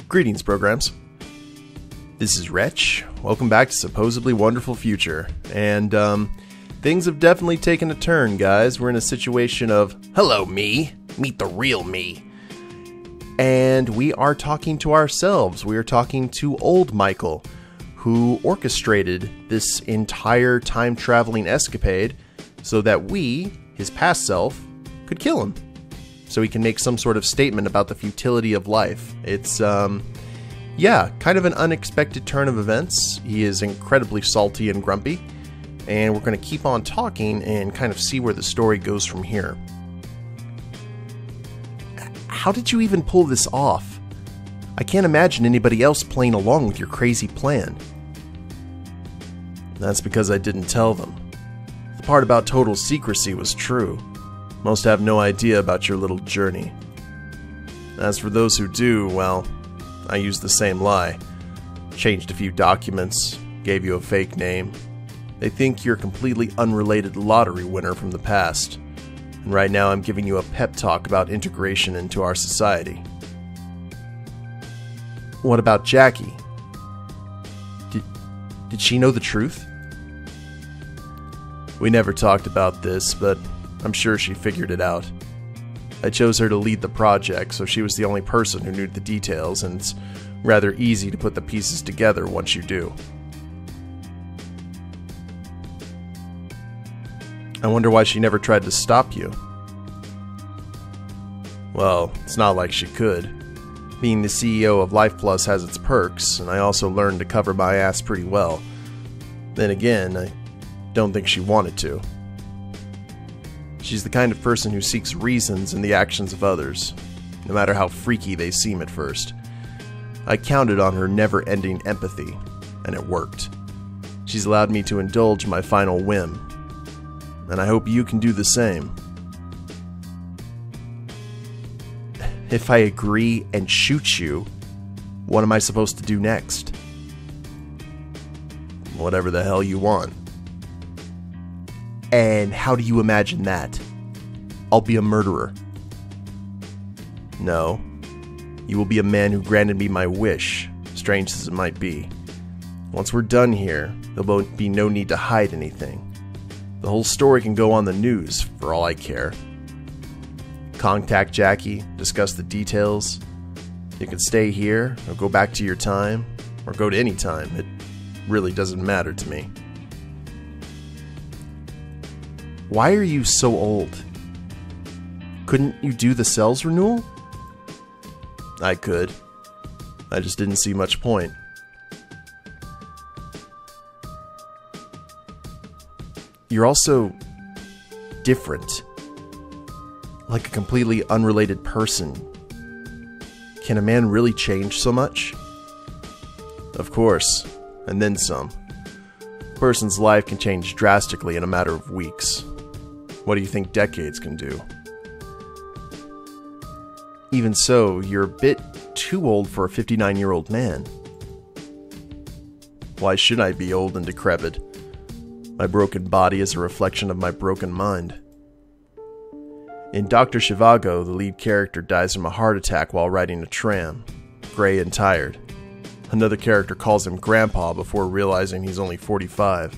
Greetings, programs. This is Wretch. Welcome back to Supposedly Wonderful Future. And, things have definitely taken a turn, guys. We're in a situation of, hello, me. Meet the real me. And we are talking to ourselves. We are talking to old Michael, who orchestrated this entire time-traveling escapade so that we, his past self, could kill him. So he can make some sort of statement about the futility of life. It's, kind of an unexpected turn of events. He is incredibly salty and grumpy, and we're going to keep on talking and kind of see where the story goes from here. How did you even pull this off? I can't imagine anybody else playing along with your crazy plan. That's because I didn't tell them. The part about total secrecy was true. Most have no idea about your little journey. As for those who do, well, I used the same lie. Changed a few documents, gave you a fake name. They think you're a completely unrelated lottery winner from the past. And right now I'm giving you a pep talk about integration into our society. What about Jackie? Did she know the truth? We never talked about this, but I'm sure she figured it out. I chose her to lead the project, so she was the only person who knew the details, and it's rather easy to put the pieces together once you do. I wonder why she never tried to stop you. Well, it's not like she could. Being the CEO of Life Plus has its perks, and I also learned to cover my ass pretty well. Then again, I don't think she wanted to. She's the kind of person who seeks reasons in the actions of others, no matter how freaky they seem at first. I counted on her never-ending empathy, and it worked. She's allowed me to indulge my final whim, and I hope you can do the same. If I agree and shoot you, what am I supposed to do next? Whatever the hell you want. And how do you imagine that? I'll be a murderer. No. You will be a man who granted me my wish, strange as it might be. Once we're done here, there won't be no need to hide anything. The whole story can go on the news, for all I care. Contact Jackie, discuss the details. You can stay here, or go back to your time, or go to any time. It really doesn't matter to me. Why are you so old? Couldn't you do the cells renewal? I could. I just didn't see much point. You're also different. Like a completely unrelated person. Can a man really change so much? Of course, and then some. A person's life can change drastically in a matter of weeks. What do you think decades can do? Even so, you're a bit too old for a 59-year-old man. Why should I be old and decrepit? My broken body is a reflection of my broken mind. In Dr. Zhivago, the lead character dies from a heart attack while riding a tram, gray and tired. Another character calls him Grandpa before realizing he's only 45.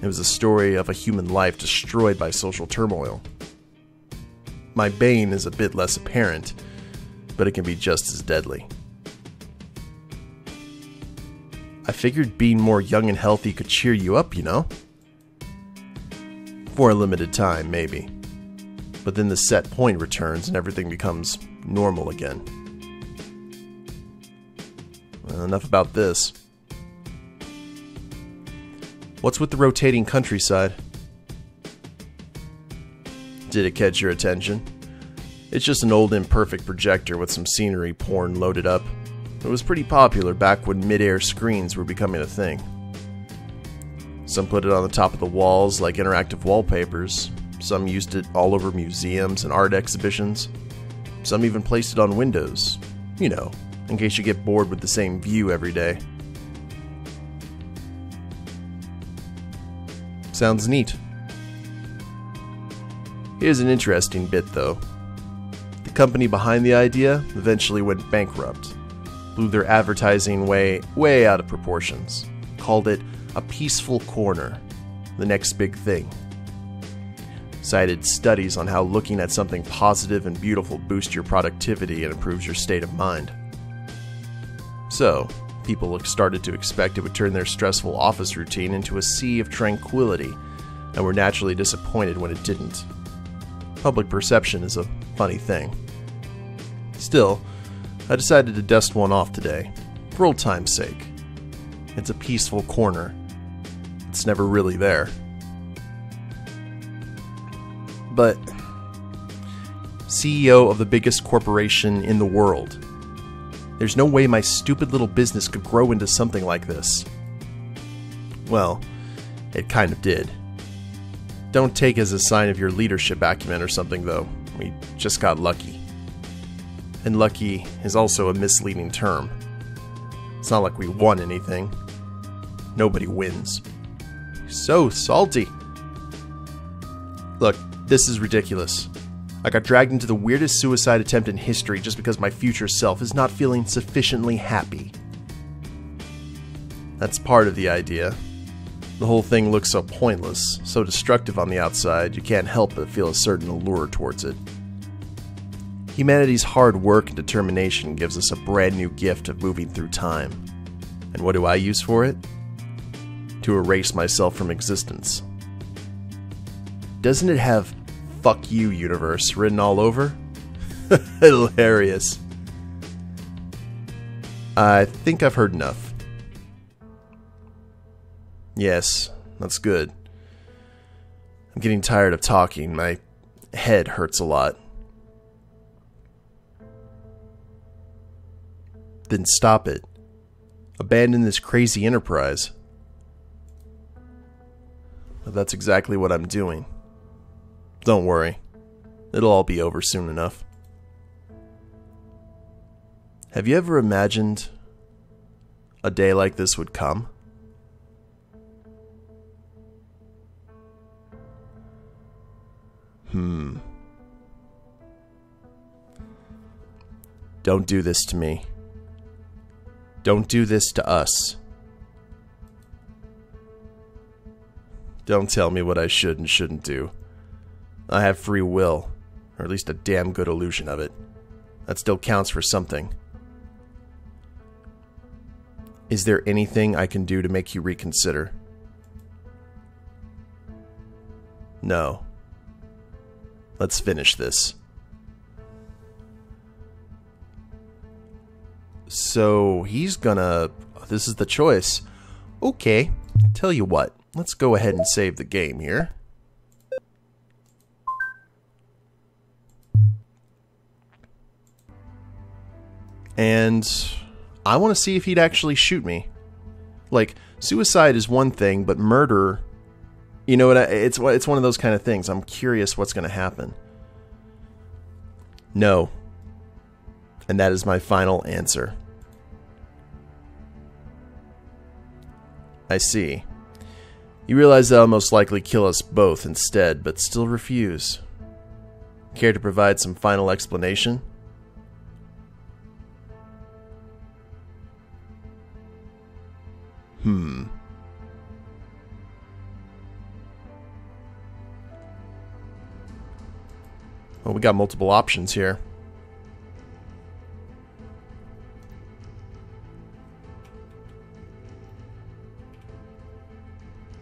It was a story of a human life destroyed by social turmoil. My bane is a bit less apparent, but it can be just as deadly. I figured being more young and healthy could cheer you up, you know? For a limited time, maybe. But then the set point returns and everything becomes normal again. Well, enough about this. What's with the rotating countryside? Did it catch your attention? It's just an old imperfect projector with some scenery porn loaded up. It was pretty popular back when mid-air screens were becoming a thing. Some put it on the top of the walls like interactive wallpapers. Some used it all over museums and art exhibitions. Some even placed it on windows. You know, in case you get bored with the same view every day. Sounds neat. Here's an interesting bit, though. The company behind the idea eventually went bankrupt. blew their advertising way out of proportions. Called it a peaceful corner, the next big thing. Cited studies on how looking at something positive and beautiful boosts your productivity and improves your state of mind. So, people started to expect it would turn their stressful office routine into a sea of tranquility, and were naturally disappointed when it didn't. Public perception is a funny thing. Still, I decided to dust one off today, for old time's sake. It's a peaceful corner. It's never really there. But CEO of the biggest corporation in the world. There's no way my stupid little business could grow into something like this. Well, it kind of did. Don't take it as a sign of your leadership acumen or something, though. We just got lucky. And lucky is also a misleading term. It's not like we won anything. Nobody wins. So salty. Look, this is ridiculous. I got dragged into the weirdest suicide attempt in history just because my future self is not feeling sufficiently happy. That's part of the idea. The whole thing looks so pointless, so destructive on the outside, you can't help but feel a certain allure towards it. Humanity's hard work and determination gives us a brand new gift of moving through time. And what do I use for it? To erase myself from existence. Doesn't it have "fuck you, universe" written all over? Hilarious. I think I've heard enough. Yes, that's good. I'm getting tired of talking. My head hurts a lot. Then stop it. Abandon this crazy enterprise. But that's exactly what I'm doing. Don't worry. It'll all be over soon enough. Have you ever imagined a day like this would come? Don't do this to me. Don't do this to us. Don't tell me what I should and shouldn't do. I have free will, or at least a damn good illusion of it. That still counts for something. Is there anything I can do to make you reconsider? No. Let's finish this. So he's gonna... This is the choice. Okay, tell you what. Let's go ahead and save the game here. And I want to see if he'd actually shoot me. Like, suicide is one thing, but murder... You know what? It's one of those kind of things. I'm curious what's going to happen. No. And that is my final answer. I see. You realize they'll most likely kill us both instead, but still refuse. Care to provide some final explanation? Well, we got multiple options here.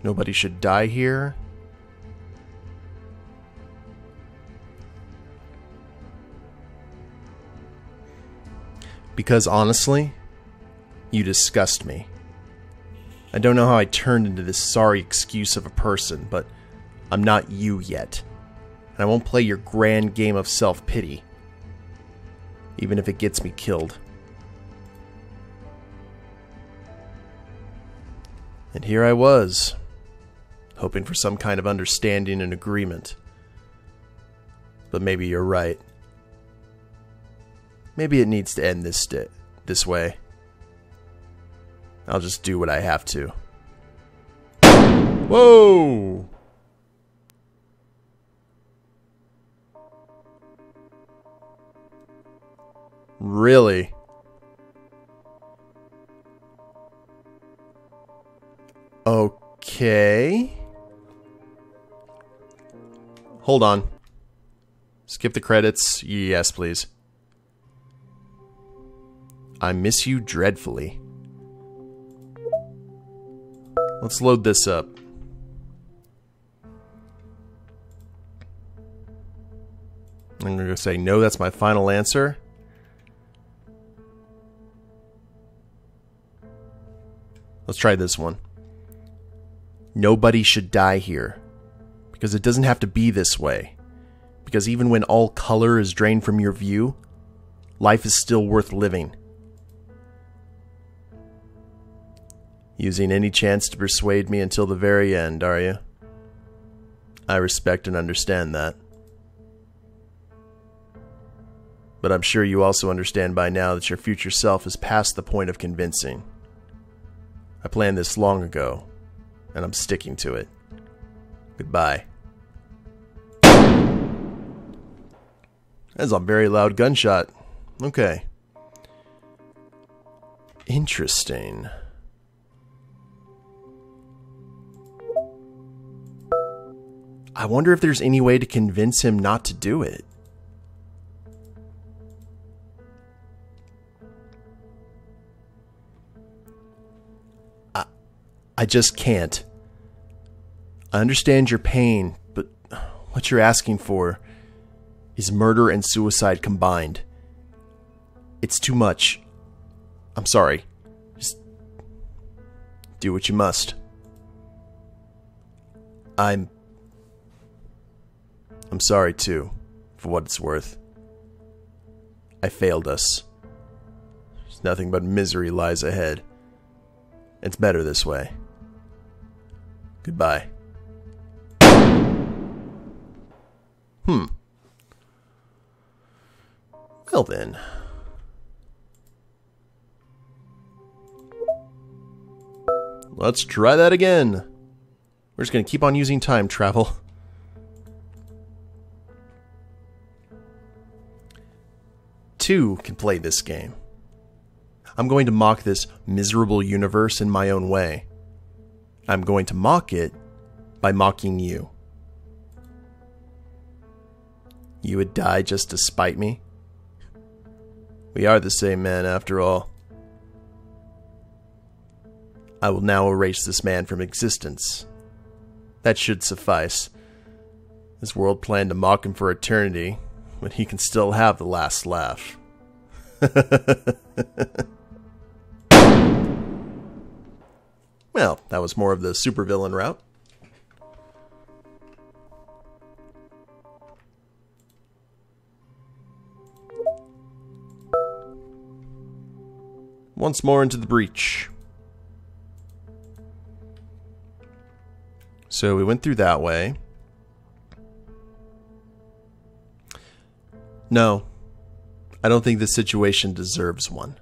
Nobody should die here. Because honestly, you disgust me. I don't know how I turned into this sorry excuse of a person, but I'm not you yet. And I won't play your grand game of self-pity, even if it gets me killed. And here I was, hoping for some kind of understanding and agreement. But maybe you're right. Maybe it needs to end this way. I'll just do what I have to. Whoa! Really? Okay. Hold on. Skip the credits. Yes, please. I miss you dreadfully. Let's load this up. I'm going to say, no, that's my final answer. Let's try this one. Nobody should die here. Because it doesn't have to be this way. Because even when all color is drained from your view, life is still worth living. Using any chance to persuade me until the very end, are you? I respect and understand that. But I'm sure you also understand by now that your future self is past the point of convincing. I planned this long ago, and I'm sticking to it. Goodbye. That's a very loud gunshot. Okay. Interesting. I wonder if there's any way to convince him not to do it. I just can't. I understand your pain, but what you're asking for is murder and suicide combined. It's too much. I'm sorry. Just do what you must. I'm sorry too, for what it's worth. I failed us. There's nothing but misery lies ahead. It's better this way. Goodbye. Well then. Let's try that again. We're just going to keep on using time travel. Two can play this game. I'm going to mock this miserable universe in my own way. I'm going to mock it by mocking you. You would die just to spite me? We are the same man after all. I will now erase this man from existence. That should suffice. This world planned to mock him for eternity, but he can still have the last laugh. Well, that was more of the supervillain route. Once more into the breach. So we went through that way. No, I don't think this situation deserves one.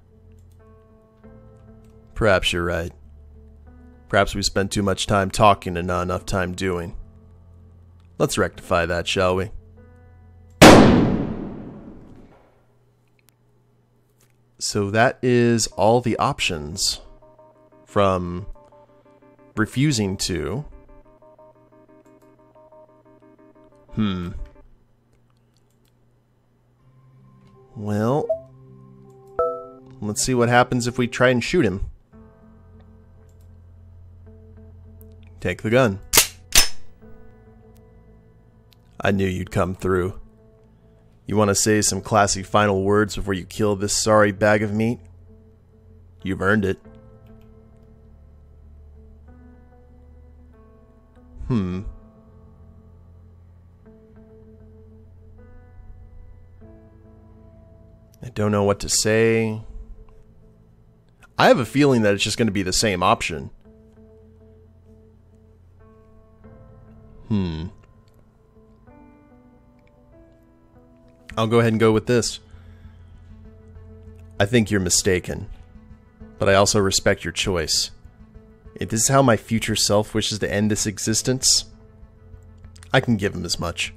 Perhaps you're right. Perhaps we spent too much time talking and not enough time doing. Let's rectify that, shall we? So that is all the options from refusing to. Well, let's see what happens if we try and shoot him. Take the gun. I knew you'd come through. You want to say some classy final words before you kill this sorry bag of meat? You've earned it. I don't know what to say. I have a feeling that it's just going to be the same option. I'll go ahead and go with this. I think you're mistaken, but I also respect your choice. If this is how my future self wishes to end this existence, I can give him as much.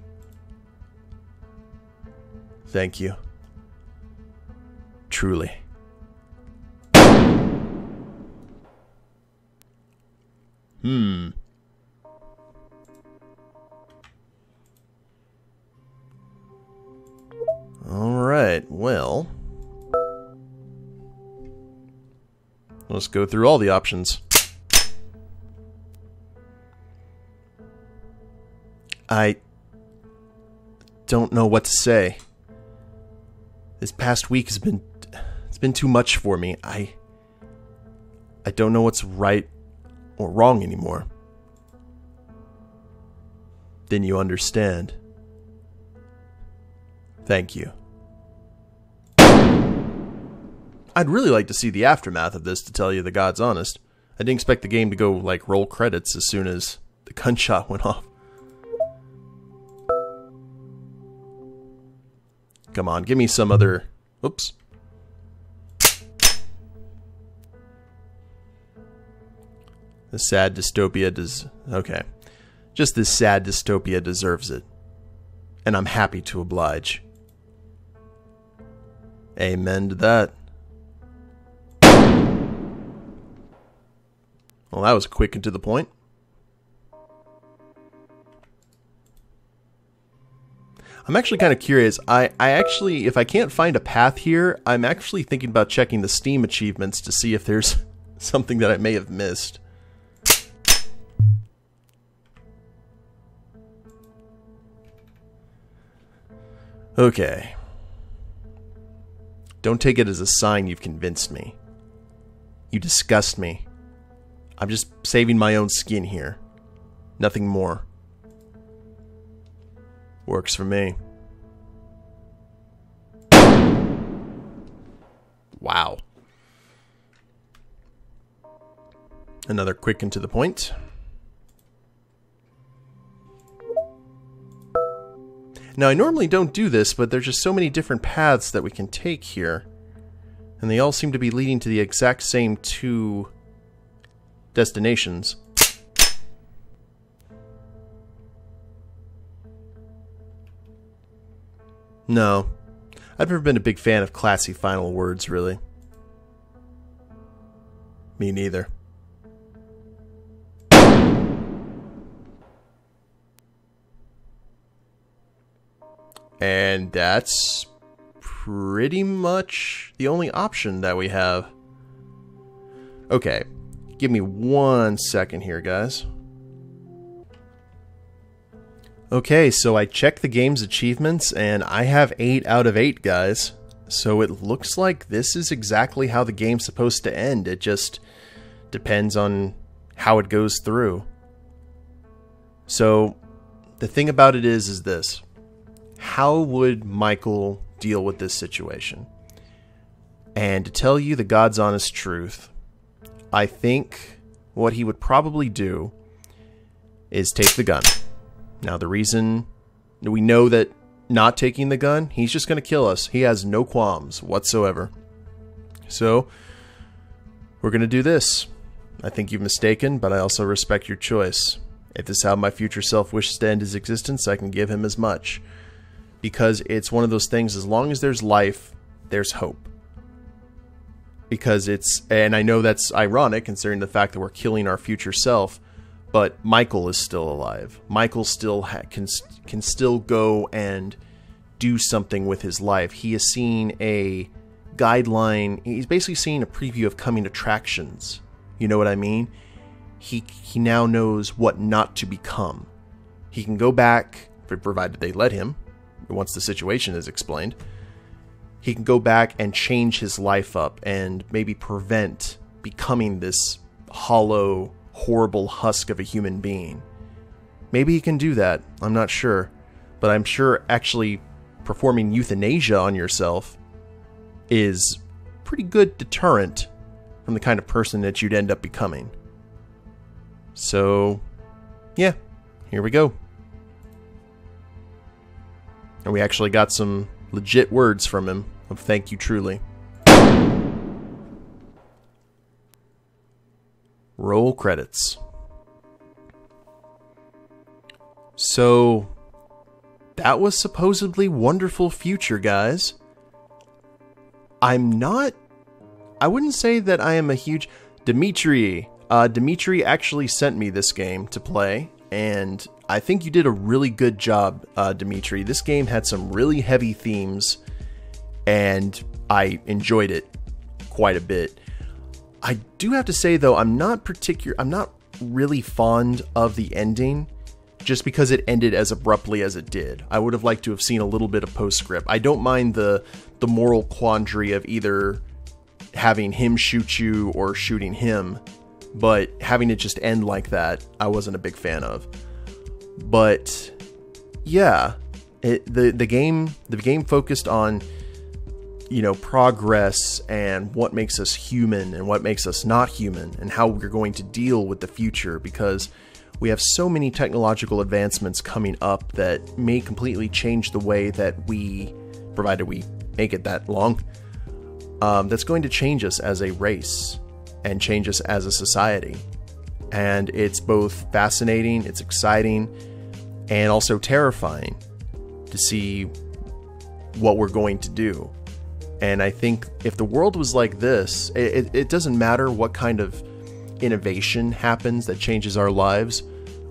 Thank you. Truly. Alright, well, let's go through all the options. I don't know what to say. This past week has been... it's been too much for me. I don't know what's right or wrong anymore. Then you understand. Thank you. I'd really like to see the aftermath of this, to tell you the God's honest. I didn't expect the game to go, like, roll credits as soon as the gunshot went off. Come on, give me some other... Oops. The sad dystopia does... Okay. Just this sad dystopia deserves it. And I'm happy to oblige. Amen to that. Well, that was quick and to the point. I'm actually kind of curious. I actually, if I can't find a path here, I'm actually thinking about checking the Steam achievements to see if there's something that I may have missed. Okay. Don't take it as a sign you've convinced me. You disgust me. I'm just saving my own skin here. Nothing more. Works for me. Wow. Another quick and to the point. Now, I normally don't do this, but there's just so many different paths that we can take here. And they all seem to be leading to the exact same two destinations. No. I've never been a big fan of classy final words, really. Me neither. And that's pretty much the only option that we have. Okay, give me 1 second here, guys. Okay, so I checked the game's achievements, and I have 8 out of 8, guys. So it looks like this is exactly how the game's supposed to end. It just depends on how it goes through. So the thing about it is this. How would Michael deal with this situation? And to tell you the God's honest truth, I think what he would probably do is take the gun. Now, the reason we know that not taking the gun, he's just going to kill us. He has no qualms whatsoever. So, we're going to do this. I think you've mistaken, but I also respect your choice. If this is how my future self wishes to end his existence, I can give him as much. Because it's one of those things, as long as there's life, there's hope. Because it's, and I know that's ironic considering the fact that we're killing our future self, but Michael is still alive. Michael still can still go and do something with his life. He has seen a guideline. He's basically seen a preview of coming attractions. You know what I mean? He now knows what not to become. He can go back, provided they let him, once the situation is explained. He can go back and change his life up and maybe prevent becoming this hollow, horrible husk of a human being. Maybe he can do that. I'm not sure. But I'm sure actually performing euthanasia on yourself is a pretty good deterrent from the kind of person that you'd end up becoming. So, yeah, here we go. And we actually got some legit words from him of thank you truly. Roll credits. So, that was supposedly wonderful future, guys. I wouldn't say that I am a huge... Dimitri, Dimitri actually sent me this game to play, and I think you did a really good job, Dimitri. This game had some really heavy themes, and I enjoyed it quite a bit. I do have to say, though, I'm not really fond of the ending, just because it ended as abruptly as it did. I would have liked to have seen a little bit of postscript. I don't mind the moral quandary of either having him shoot you or shooting him, but having it just end like that, I wasn't a big fan of. But yeah, the game focused on, you know, progress and what makes us human and what makes us not human, and how we're going to deal with the future, because we have so many technological advancements coming up that may completely change the way that we, provided we make it that long, that's going to change us as a race and change us as a society. And it's both fascinating, it's exciting, and also terrifying to see what we're going to do. And I think if the world was like this, it doesn't matter what kind of innovation happens that changes our lives,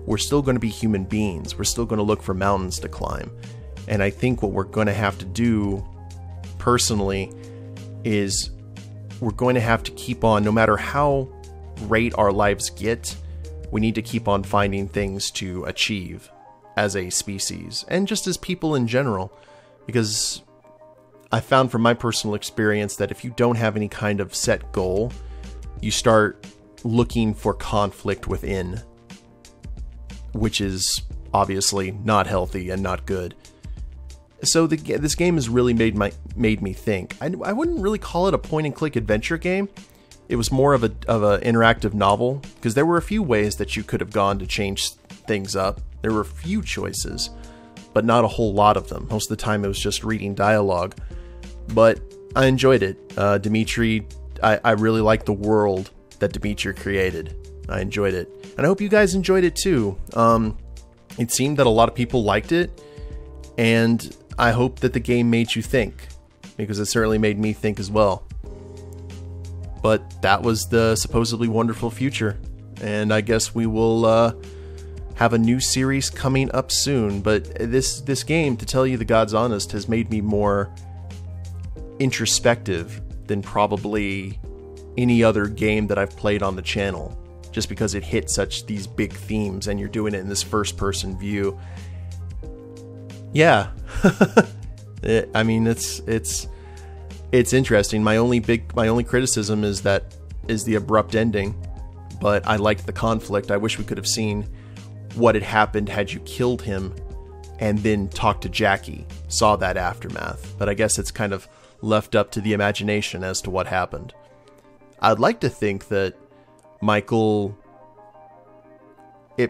we're still going to be human beings. We're still going to look for mountains to climb. And I think what we're going to have to do personally is we're going to have to keep on, no matter how great our lives get, we need to keep on finding things to achieve as a species and just as people in general, because I found from my personal experience that if you don't have any kind of set goal, you start looking for conflict within, which is obviously not healthy and not good. So this game has really made me think. I wouldn't really call it a point-and-click adventure game. It was more of a interactive novel, because there were a few ways that you could have gone to change things up. There were a few choices, but not a whole lot of them. Most of the time it was just reading dialogue. But I enjoyed it. Dimitri, I really like the world that Dimitri created. I enjoyed it. And I hope you guys enjoyed it too. It seemed that a lot of people liked it, and I hope that the game made you think, because it certainly made me think as well. But that was the supposedly wonderful future, and I guess we will have a new series coming up soon. But this game, to tell you the God's honest, has made me more introspective than probably any other game that I've played on the channel, just because it hit these big themes and you're doing it in this first person view. Yeah. I mean, it's interesting. My only criticism is the abrupt ending, but I liked the conflict. I wish we could have seen what had happened had you killed him and then talked to Jackie, saw that aftermath. But I guess it's kind of left up to the imagination as to what happened. I'd like to think that Michael,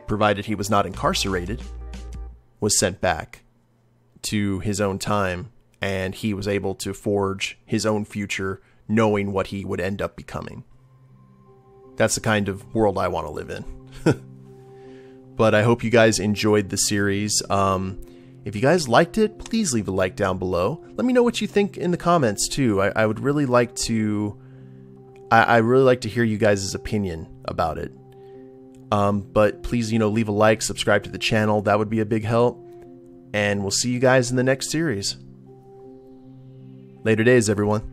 provided he was not incarcerated, was sent back to his own time, and he was able to forge his own future, knowing what he would end up becoming. That's the kind of world I want to live in. But I hope you guys enjoyed the series. If you guys liked it, please leave a like down below. Let me know what you think in the comments too. I would really like to. I really like to hear you guys' opinion about it. But please, leave a like, subscribe to the channel. That would be a big help. And we'll see you guys in the next series. Later days, everyone.